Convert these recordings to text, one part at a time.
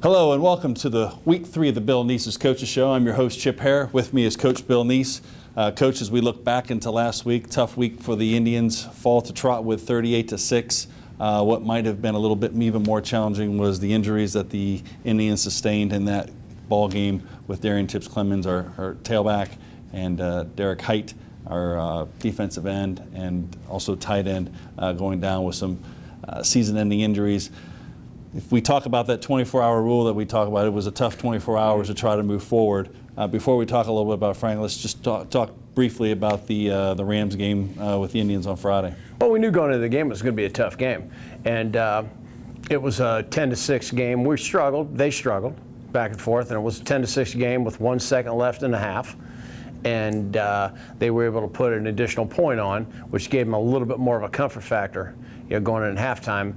Hello and welcome to the week 3 of the Bill Neese's Coaches Show. I'm your host Chip Hare. With me is Coach Bill Neese. Coach, as we look back into last week, tough week for the Indians, fall to Trotwood 38-6. What might have been a little bit even more challenging was the injuries that the Indians sustained in that ball game with Darian Tips-Clemens, our tailback, and Derek Height, our defensive end, and also tight end, going down with some season-ending injuries. If we talk about that 24-hour rule that we talk about, it was a tough 24 hours to try to move forward. Before we talk a little bit about Frank, let's just talk briefly about the Rams game with the Indians on Friday. Well, we knew going into the game it was going to be a tough game, and it was a 10-6 game. We struggled, they struggled, back and forth, and it was a 10-6 game with 1 second left in the half. And they were able to put an additional point on, which gave them a little bit more of a comfort factor, going in halftime.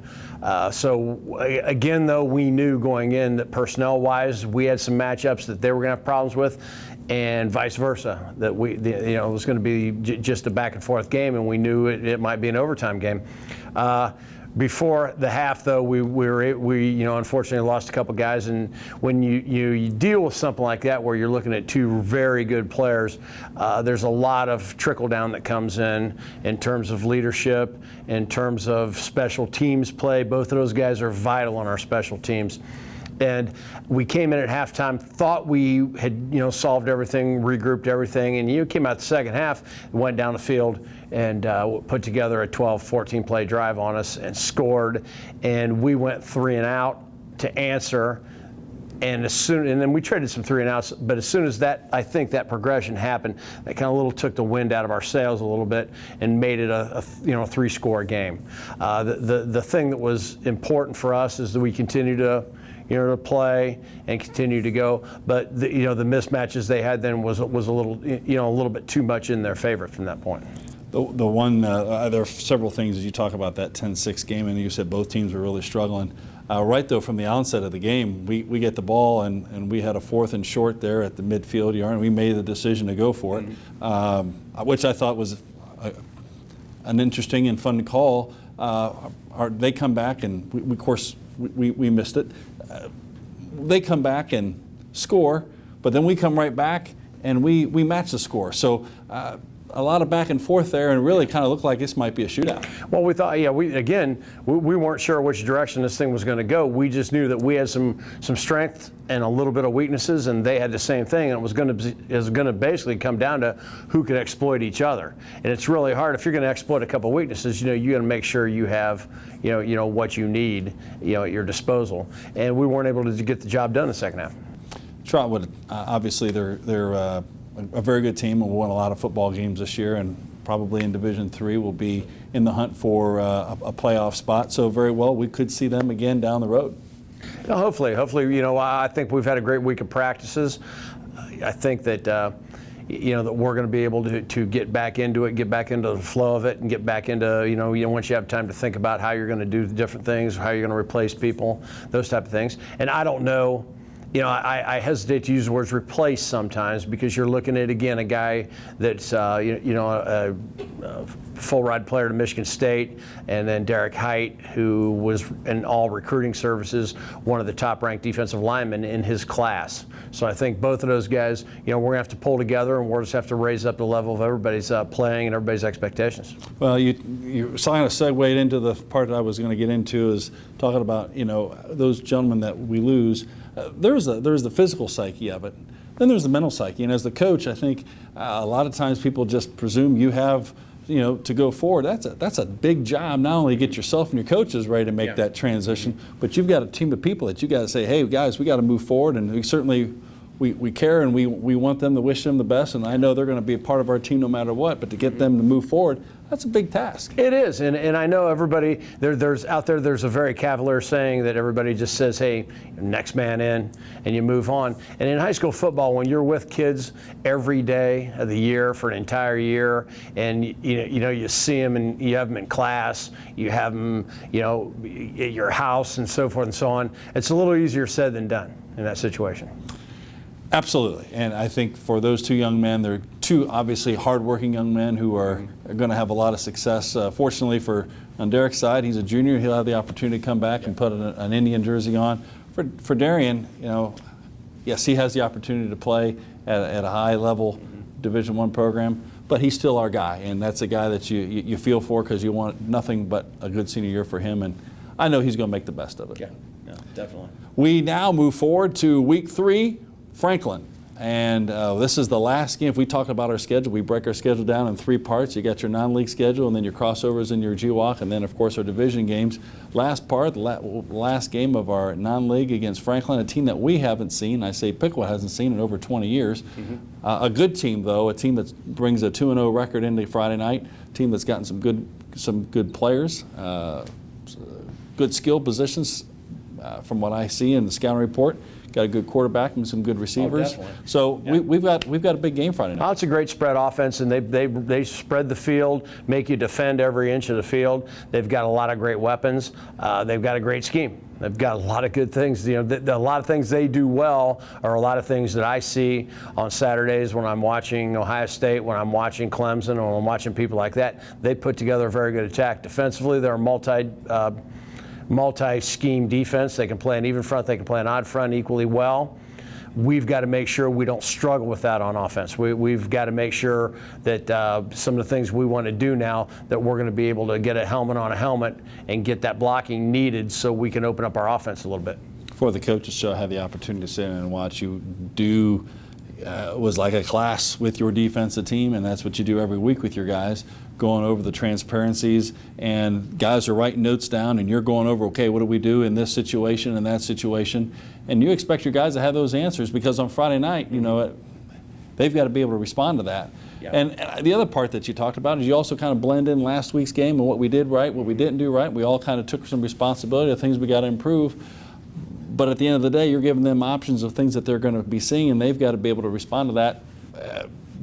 So again, though, we knew going in that personnel-wise, we had some matchups that they were going to have problems with, and vice versa. That it was going to be just a back-and-forth game, and we knew it might be an overtime game. Before the half, though, we unfortunately lost a couple guys, and when you deal with something like that where you're looking at two very good players, there's a lot of trickle down that comes in terms of leadership, in terms of special teams play. Both of those guys are vital on our special teams. And we came in at halftime, thought we had solved everything, regrouped everything, and came out the second half, went down the field and put together a 12, 14 play drive on us and scored. And we went 3 and out to answer. And then we traded some 3 and outs, but as soon as I think that progression happened, that kind of took the wind out of our sails a little bit and made it a 3-score game. The thing that was important for us is that we continue to play and continue to go, but the mismatches they had then was a little bit too much in their favor from that point. The one there are several things as you talk about that 10-6 game, and you said both teams were really struggling. Right, though, from the onset of the game, we get the ball, and we had a 4th and short there at the midfield yard, and we made the decision to go for it, which I thought was an interesting and fun call. They come back, and we missed it. They come back and score, but then we come right back and we match the score. So a lot of back and forth there, and really kind of looked like this might be a shootout. Well, we thought, we weren't sure which direction this thing was going to go. We just knew that we had some strength and a little bit of weaknesses, and they had the same thing. And it was going to basically come down to who could exploit each other. And it's really hard if you're going to exploit a couple of weaknesses. You got to make sure you have what you need at your disposal. And we weren't able to get the job done in the second half. Trotwood, obviously they're a very good team and won a lot of football games this year, and probably in Division III will be in the hunt for a playoff spot. So very well, we could see them again down the road. Hopefully, I think we've had a great week of practices. I think that that we're going to be able to get back into it, get back into the flow of it, and get back into once you have time to think about how you're going to do the different things, how you're going to replace people, those type of things. And I don't know. I hesitate to use the words replace sometimes, because you're looking at, again, a guy that's, a full ride player to Michigan State, and then Derek Height, who was in all recruiting services, one of the top ranked defensive linemen in his class. So I think both of those guys, we're going to have to pull together, and we'll just have to raise up the level of everybody's playing and everybody's expectations. Well, you kind of segued into the part that I was going to get into, is talking about, those gentlemen that we lose. There's the physical psyche of it. Then there's the mental psyche. And as the coach, I think a lot of times people just presume you have, to go forward. That's a big job, not only to get yourself and your coaches ready to make that transition, but you've got a team of people that you got to say, hey, guys, we got to move forward. And we certainly we care, and we want them to wish them the best. And I know they're going to be a part of our team no matter what. But to get them to move forward, that's a big task. It is, and I know everybody, there's a very cavalier saying that everybody just says, hey, next man in, and you move on. And in high school football, when you're with kids every day of the year for an entire year, and you see them, and you have them in class, you have them, at your house, and so forth and so on, it's a little easier said than done in that situation. Absolutely, and I think for those two young men, they're two obviously hardworking young men who are going to have a lot of success. Fortunately on Derek's side, he's a junior. He'll have the opportunity to come back and put an Indian jersey on. For Darian, yes, he has the opportunity to play at a high level Division I program, but he's still our guy, and that's a guy that you feel for because you want nothing but a good senior year for him, and I know he's going to make the best of it. Yeah, definitely. We now move forward to week 3, Franklin. And this is the last game. If we talk about our schedule, we break our schedule down in 3 parts. You got your non-league schedule, and then your crossovers and your GWAC, and then, of course, our division games. Last part, last game of our non-league against Franklin, a team that we haven't seen. I say Piqua hasn't seen in over 20 years. A good team, though, a team that brings a 2-0 record into Friday night, a team that's gotten some good players, good skill positions from what I see in the scouting report. Got a good quarterback and some good receivers. So yeah. we've got a big game Friday night. Oh, it's a great spread offense, and they spread the field, make you defend every inch of the field. They've got a lot of great weapons. They've got a great scheme. They've got a lot of good things. A lot of things they do well are a lot of things that I see on Saturdays when I'm watching Ohio State, when I'm watching Clemson, or when I'm watching people like that. They put together a very good attack. Defensively, they're a multi-scheme defense. They can play an even front, they can play an odd front equally well. We've got to make sure we don't struggle with that on offense. We've got to make sure that some of the things we want to do now, that we're going to be able to get a helmet on a helmet and get that blocking needed so we can open up our offense a little bit. Before the coaches show, I had the opportunity to sit in and watch you do was like a class with your defensive team, and that's what you do every week with your guys, going over the transparencies, and guys are writing notes down, and you're going over, okay, what do we do in this situation and that situation, and you expect your guys to have those answers because on Friday night, they've got to be able to respond to that. Yeah. And the other part that you talked about is you also kind of blend in last week's game and what we did right, what we didn't do right. We all kind of took some responsibility of things we got to improve. But at the end of the day, you're giving them options of things that they're going to be seeing, and they've got to be able to respond to that,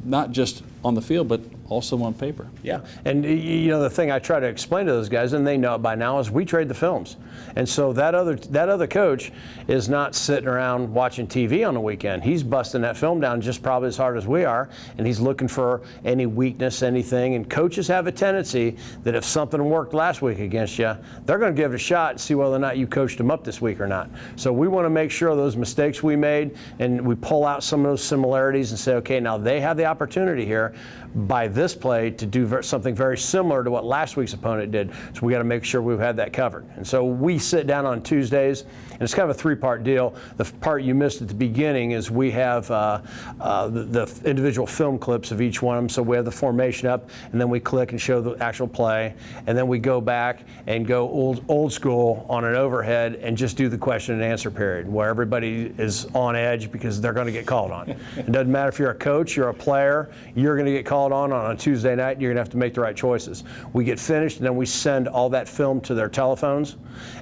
not just on the field, but also on paper. Yeah, and the thing I try to explain to those guys, and they know it by now, is we trade the films. And so that other coach is not sitting around watching TV on the weekend. He's busting that film down just probably as hard as we are, and he's looking for any weakness, anything. And coaches have a tendency that if something worked last week against you, they're going to give it a shot and see whether or not you coached them up this week or not. So we want to make sure those mistakes we made, and we pull out some of those similarities and say, okay, now they have the opportunity here by this play to do something very similar to what last week's opponent did. So we got to make sure we've had that covered. And so we sit down on Tuesdays, and it's kind of a 3-part deal. The part you missed at the beginning is we have the individual film clips of each one of them. So we have the formation up, and then we click and show the actual play, and then we go back and go old school on an overhead and just do the question and answer period, where everybody is on edge because they're going to get called on. It doesn't matter if you're a coach, you're a player, you're going to get called on a Tuesday night, and you're going to have to make the right choices. We get finished, and then we send all that film to their telephones,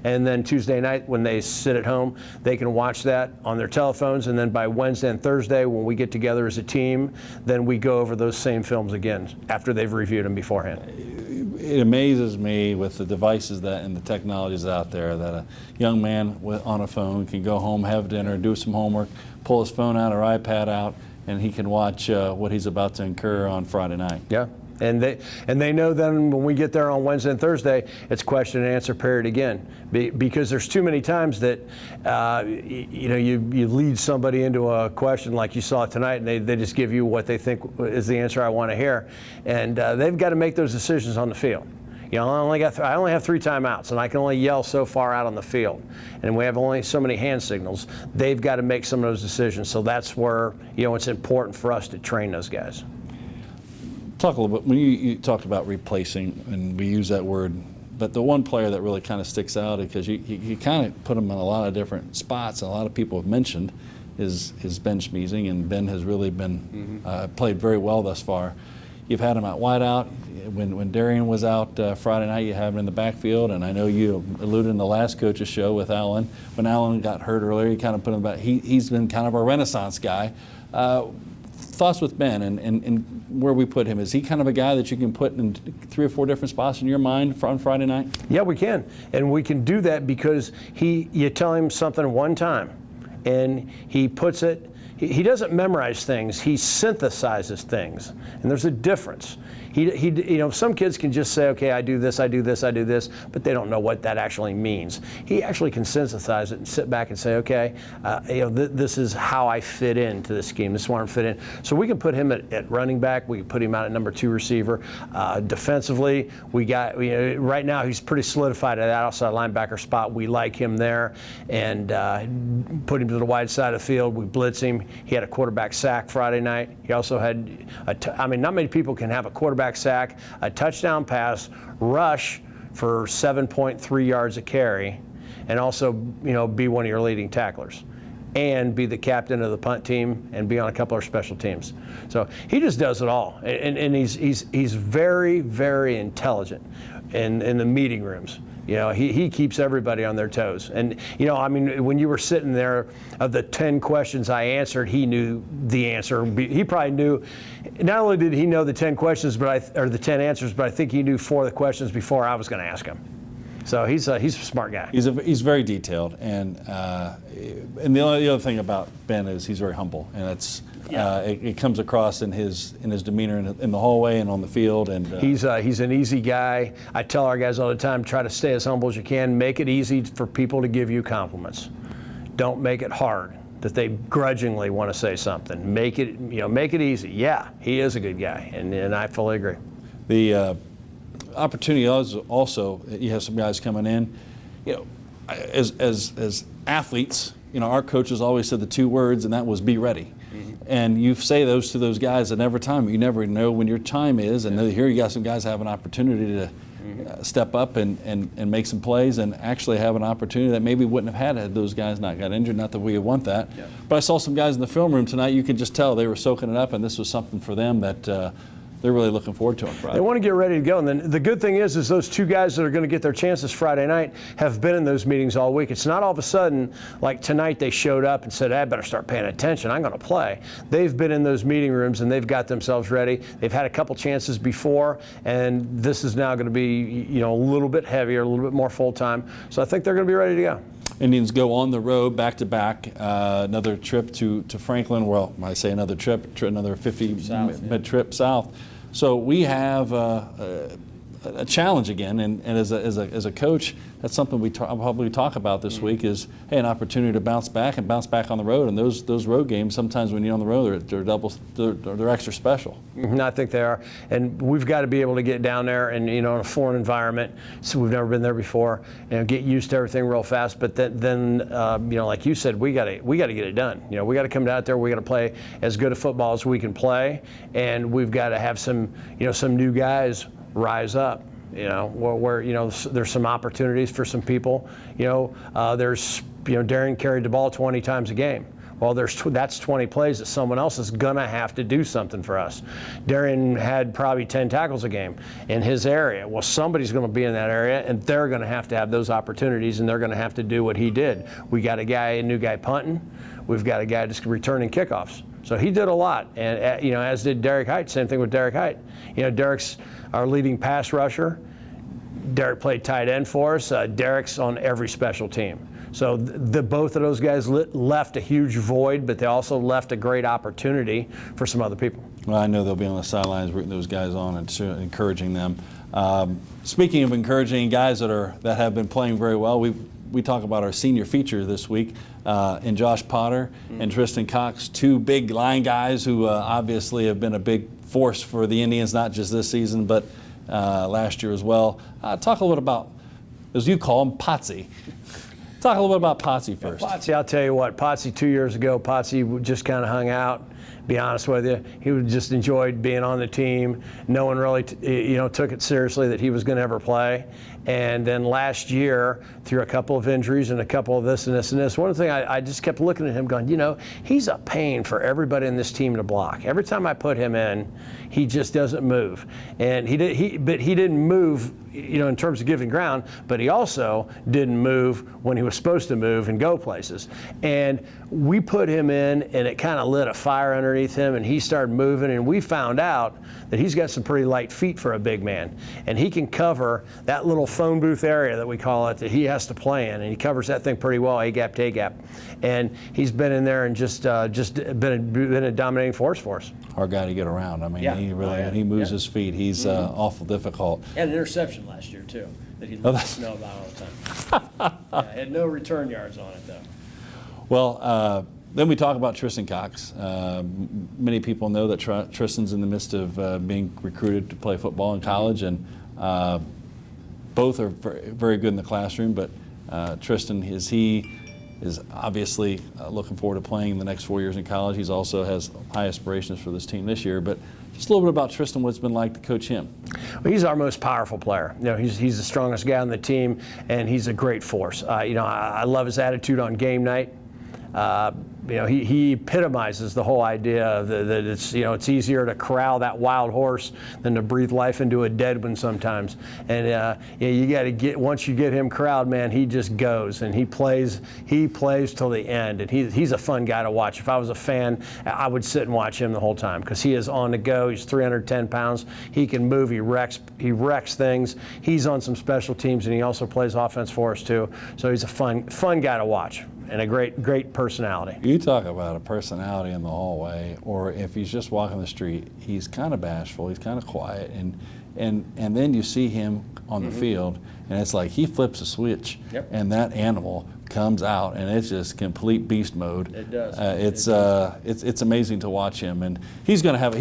and then Tuesday night when they sit at home, they can watch that on their telephones, and then by Wednesday and Thursday when we get together as a team, then we go over those same films again after they've reviewed them beforehand. It amazes me with the devices and the technologies out there that a young man on a phone can go home, have dinner, do some homework, pull his phone out or iPad out, and he can watch what he's about to incur on Friday night. Yeah, and they know then when we get there on Wednesday and Thursday, it's question and answer period again, because there's too many times that you lead somebody into a question like you saw tonight, and they just give you what they think is the answer I want to hear, and they've got to make those decisions on the field. I only have 3 timeouts, and I can only yell so far out on the field, and we have only so many hand signals. They've got to make some of those decisions. So that's where it's important for us to train those guys. Talk a little bit when you talked about replacing, and we use that word, but the one player that really kind of sticks out because you kind of put him in a lot of different spots, and a lot of people have mentioned is Ben Schemeising, and Ben has really been played very well thus far. You've had him at wideout. When Darian was out Friday night, you have him in the backfield, and I know you alluded in the last coach's show with Alan. When Alan got hurt earlier, you kind of put him back. He's been kind of a renaissance guy. Thoughts with Ben and where we put him? Is he kind of a guy that you can put in 3 or 4 different spots in your mind on Friday night? Yeah, we can, and we can do that because you tell him something one time, and he puts it He doesn't memorize things, he synthesizes things, and there's a difference. Some kids can just say, okay, I do this, I do this, I do this, but they don't know what that actually means. He actually can synthesize it and sit back and say, okay, this is how I fit into the scheme. This is where I'm fit in. So we can put him at running back. We can put him out at number 2 receiver. Defensively, right now he's pretty solidified at that outside linebacker spot. We like him there, and put him to the wide side of the field. We blitz him. He had a quarterback sack Friday night. He also had, not many people can have a quarterback sack, a touchdown pass, rush for 7.3 yards a carry, and also, be one of your leading tacklers, and be the captain of the punt team, and be on a couple of special teams. So he just does it all, and he's very, very intelligent in the meeting rooms. He keeps everybody on their toes. And, when you were sitting there, of the 10 questions I answered, he knew the answer. He probably knew, not only did he know the 10 questions, or the 10 answers, but I think he knew 4 of the questions before I was going to ask him. So he's a smart guy. He's very detailed, and the other thing about Ben is he's very humble, and it comes across in his demeanor in the hallway and on the field. And he's an easy guy. I tell our guys all the time, try to stay as humble as you can. Make it easy for people to give you compliments. Don't make it hard that they grudgingly want to say something. Make it easy. Yeah, he is a good guy, and I fully agree. The opportunity is also, you have some guys coming in, as athletes, our coaches always said the 2 words, and that was be ready. Mm-hmm. And you say those to those guys at every time. You never know when your time is, and here you got some guys have an opportunity to step up and make some plays and actually have an opportunity that maybe wouldn't have had those guys not got injured. Not that we would want that. Yeah. But I saw some guys in the film room tonight, you could just tell they were soaking it up, and this was something for them that they're really looking forward to on Friday. They want to get ready to go. And then the good thing is those 2 guys that are going to get their chances Friday night have been in those meetings all week. It's not all of a sudden, like tonight, they showed up and said, I better start paying attention. I'm going to play. They've been in those meeting rooms, and they've got themselves ready. They've had a couple chances before, and this is now going to be, a little bit heavier, a little bit more full-time. So I think they're going to be ready to go. Indians go on the road back-to-back, another trip to Franklin. Well, I say another trip, another 50-minute trip south. So we have a challenge again, and as a coach, that's something I'll probably talk about this week is, hey, an opportunity to bounce back on the road. And those road games, sometimes when you're on the road, they're extra special. Mm-hmm, I think they are. And we've got to be able to get down there and, in a foreign environment, so we've never been there before, get used to everything real fast. But then like you said, we got to get it done. We got to come out there, we got to play as good a football as we can play, and we've got to have some new guys rise up. Where there's some opportunities for some people. Darren carried the ball 20 times a game. Well, that's 20 plays that someone else is gonna have to do something for us. Darren had probably 10 tackles a game in his area. Well, somebody's gonna be in that area, and they're gonna have to have those opportunities, and they're gonna have to do what he did. We got a new guy punting. We've got a guy just returning kickoffs. So he did a lot, and as did Derek Height. Same thing with Derek Height. Derek's our leading pass rusher. Derek played tight end for us. Derek's on every special team. So both of those guys left a huge void, but they also left a great opportunity for some other people. Well, I know they'll be on the sidelines rooting those guys on and encouraging them. Speaking of encouraging guys that have been playing very well, we talk about our senior feature this week in Josh Potter and Tristian Cox, 2 big line guys who obviously have been a big force for the Indians, not just this season, but last year as well. Talk a little bit about, as you call him, Potsy. Talk a little bit about Potsy first. Yeah, Potsy, I'll tell you what, Potsy 2 years ago, Potsy just kind of hung out. Be honest with you, he just enjoyed being on the team. No one really, took it seriously that he was going to ever play. And then last year, through a couple of injuries and a couple of this and this and this, one thing I just kept looking at him going, he's a pain for everybody in this team to block. Every time I put him in, he just doesn't move. And he didn't move, in terms of giving ground, but he also didn't move when he was supposed to move and go places. And we put him in, and it kind of lit a fire Hare underneath him, and he started moving, and we found out that he's got some pretty light feet for a big man, and he can cover that little phone booth area that we call it that he has to play in, and he covers that thing pretty well, A-gap to A-gap. And he's been in there and just been a dominating force for us. Hard guy to get around. I mean, Yeah. he really, Oh, yeah. when he moves Yeah. his feet, he's awful difficult. Had an interception last year, too, that he let us know about all the time. Yeah, had no return yards on it, though. Well, then we talk about Tristian Cox. Many people know that Tristan's in the midst of being recruited to play football in college, and both are very good in the classroom. But Tristian, is obviously looking forward to playing the next 4 years in college. He's also has high aspirations for this team this year. But just a little bit about Tristian, what it's been like to coach him. Well, he's our most powerful player. You know, he's the strongest guy on the team, and he's a great force. You know, I love his attitude on game night. You know, he epitomizes the whole idea that it's, you know, it's easier to corral that wild horse than to breathe life into a dead one sometimes. And you got to once you get him corralled, man, he just goes and he plays till the end. And he's a fun guy to watch. If I was a fan, I would sit and watch him the whole time because he is on the go. He's 310 pounds. He can move. He wrecks things. He's on some special teams, and he also plays offense for us too. So he's a fun guy to watch. And a great personality. You talk about a personality in the hallway, or if he's just walking the street, he's kind of bashful, he's kind of quiet, and then you see him on the field, and it's like he flips a switch, and that animal comes out, and it's just complete beast mode. It does. It's amazing to watch him, and he's going to have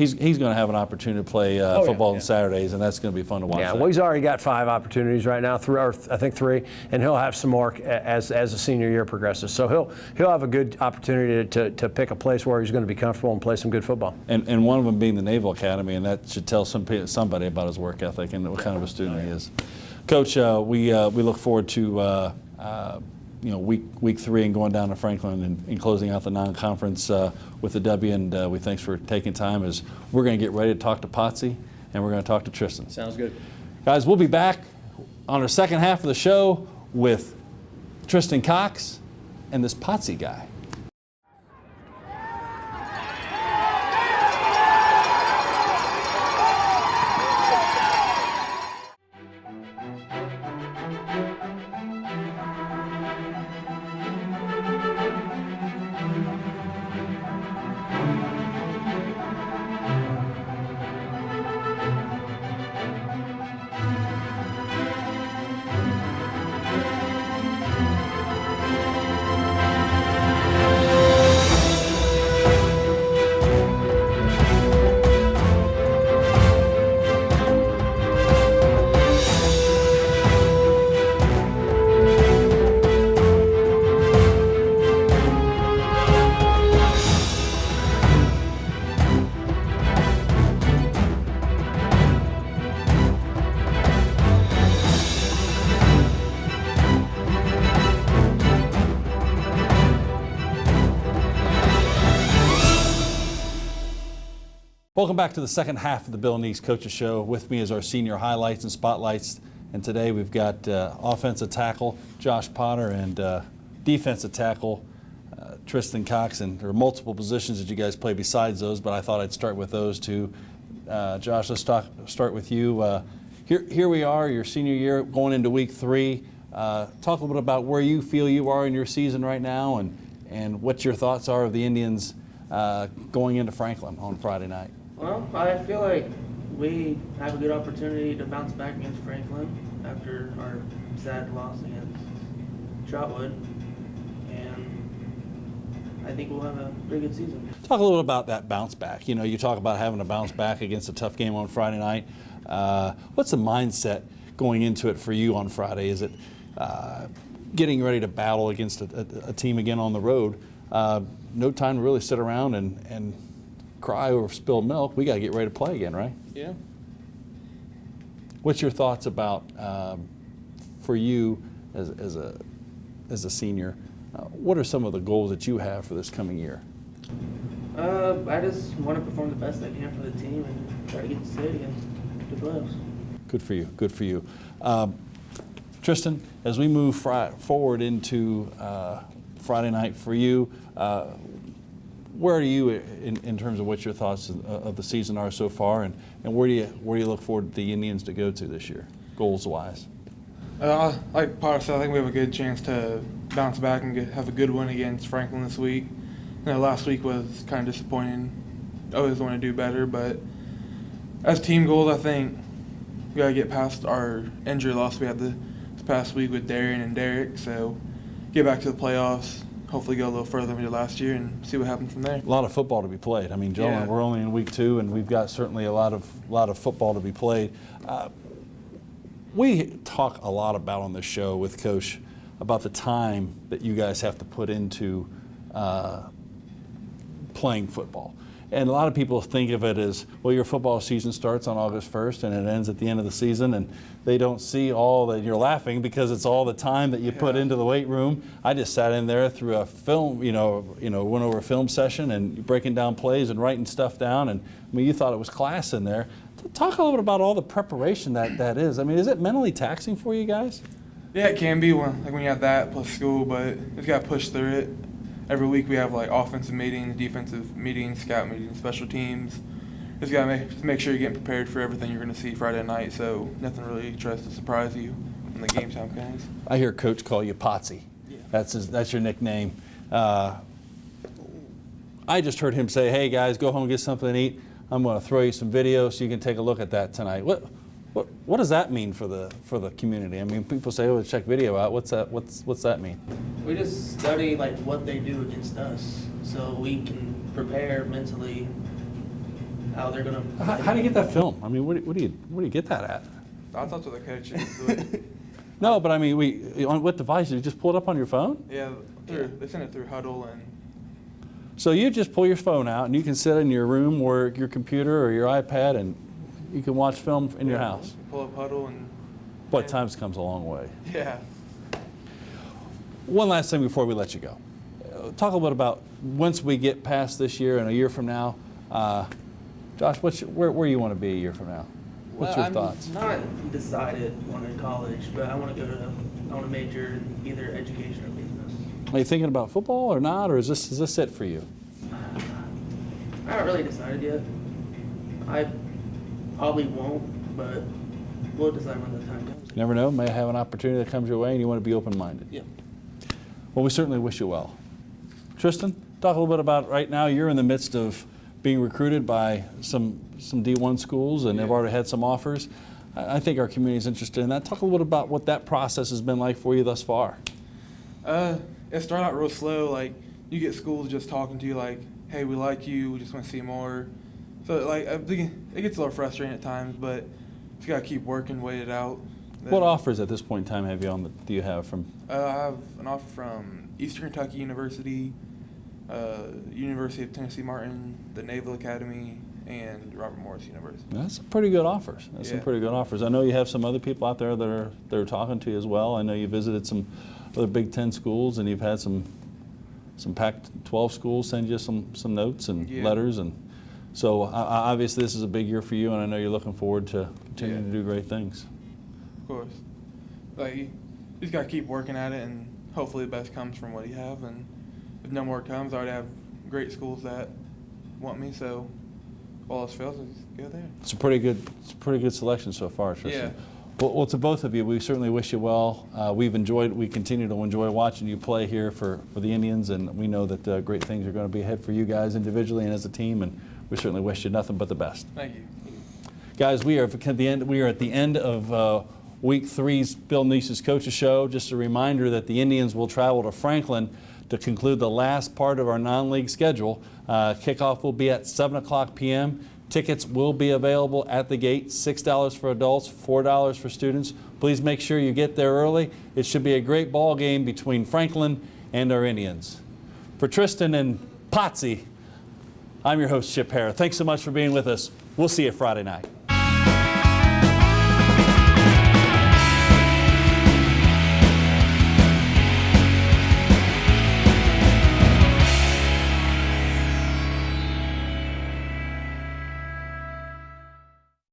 an opportunity to play football on Saturdays, and that's going to be fun to watch. Yeah, well, he's already got 5 opportunities right now, I think 3, and he'll have some more as the senior year progresses. So he'll have a good opportunity to pick a place where he's going to be comfortable and play some good football. And one of them being the Naval Academy, and that should tell somebody about his work ethic and what kind of a student he is. Coach, we look forward to week 3 and going down to Franklin and closing out the non-conference with the W. And we thanks for taking time as we're going to get ready to talk to Potsy and we're going to talk to Tristian. Sounds good. Guys, we'll be back on our second half of the show with Tristian Cox and this Potsy guy. Welcome back to the second half of the Bill Neese Coaches Show. With me is our senior highlights and spotlights. And today we've got offensive tackle Josh Potter and defensive tackle Tristian Cox. And there are multiple positions that you guys play besides those, but I thought I'd start with those two. Josh, let's start with you. Here we are, your senior year, going into week 3. Talk a little bit about where you feel you are in your season right now and what your thoughts are of the Indians going into Franklin on Friday night. Well, I feel like we have a good opportunity to bounce back against Franklin after our sad loss against Trotwood, and I think we'll have a pretty good season. Talk a little bit about that bounce back. You know, you talk about having to bounce back against a tough game on Friday night. What's the mindset going into it for you on Friday? Is it getting ready to battle against a team again on the road? No time to really sit around and cry over spilled milk. We got to get ready to play again, right? Yeah. What's your thoughts about for you as a senior? What are some of the goals that you have for this coming year? I just want to perform the best I can for the team and try to get to state against the playoffs. Good for you. Good for you. Tristian, as we move forward into Friday night for you, where are you in terms of what your thoughts of the season are so far, and where do you look forward the Indians to go to this year, goals-wise? Like Potter said, I think we have a good chance to bounce back and have a good win against Franklin this week. Last week was kind of disappointing. Always want to do better, but as team goals, I think we got to get past our injury loss we had this past week with Darian and Derek. So get back to the playoffs, hopefully go a little further than we did last year, and see what happens from there. A lot of football to be played. I mean, gentlemen, Yeah. we're only in week 2, and we've got certainly a lot of football to be played. We talk a lot about on this show with Coach about the time that you guys have to put into playing football. And a lot of people think of it as, well, your football season starts on August 1st and it ends at the end of the season, and they don't see all that. You're laughing because it's all the time that you put into the weight room. I just sat in there through a film, went over a film session and breaking down plays and writing stuff down, and I mean, you thought it was class in there. Talk a little bit about all the preparation that is. I mean, is it mentally taxing for you guys? Yeah, it can be when you have that plus school, but it's got to push through it. Every week we have like offensive meetings, defensive meetings, scout meetings, special teams. Just got to make sure you're getting prepared for everything you're going to see Friday night, so nothing really tries to surprise you when the game time comes. I hear Coach call you Potsy. Yeah. That's your nickname. I just heard him say, hey guys, go home and get something to eat. I'm going to throw you some video so you can take a look at that tonight. What does that mean for the community? I mean, people say, oh, check video out. What's that mean? We just study like what they do against us, so we can prepare mentally how they're gonna. How do you get that film? I mean, where do you get that at? I thought to the coaches. But No, but I mean, on what device? You just pull it up on your phone? yeah, they send it through Huddle, and So you just pull your phone out and you can sit in your room or your computer or your iPad and you can watch film in your house. pull up Huddle, and Boy, times comes a long way. yeah. One last thing before we let you go. Talk a little bit about once we get past this year and a year from now. Josh, where you want to be a year from now? What's your thoughts? I'm not decided when in college, but I want to major in either education or business. Are you thinking about football or not, or is this it for you? I haven't really decided yet. I probably won't, but we'll decide when the time comes. You never know. May have an opportunity that comes your way and you want to be open-minded. Yep. Well, we certainly wish you well. Tristian, talk a little bit about right now you're in the midst of being recruited by some D1 schools and have already had some offers. I think our community is interested in that. Talk a little bit about what that process has been like for you thus far. It started out real slow. Like, you get schools just talking to you like, hey, we like you, we just want to see more. So, like, it gets a little frustrating at times, but you got to keep working, wait it out. What offers at this point in time do you have from? I have an offer from Eastern Kentucky University, University of Tennessee Martin, the Naval Academy, and Robert Morris University. That's some pretty good offers. That's some pretty good offers. I know you have some other people out there that are talking to you as well. I know you visited some other Big Ten schools, and you've had some Pac-12 schools send you some notes and letters, and so obviously this is a big year for you, and I know you're looking forward to continuing to do great things. Of course. Like, you just got to keep working at it, and hopefully the best comes from what you have. And if no more comes, I already have great schools that want me, so all else fails, I just go there. It's a pretty good selection so far, Tristian. Yeah. Well, to both of you, we certainly wish you well. We continue to enjoy watching you play here for the Indians, and we know that great things are going to be ahead for you guys individually and as a team, and we certainly wish you nothing but the best. Thank you. Guys, we are at the end of Week 3's Bill Neese's Coaches Show. Just a reminder that the Indians will travel to Franklin to conclude the last part of our non-league schedule. Kickoff will be at 7 o'clock p.m. Tickets will be available at the gate, $6 for adults, $4 for students. Please make sure you get there early. It should be a great ball game between Franklin and our Indians. For Tristian and Potsy, I'm your host, Chip Hare. Thanks so much for being with us. We'll see you Friday night.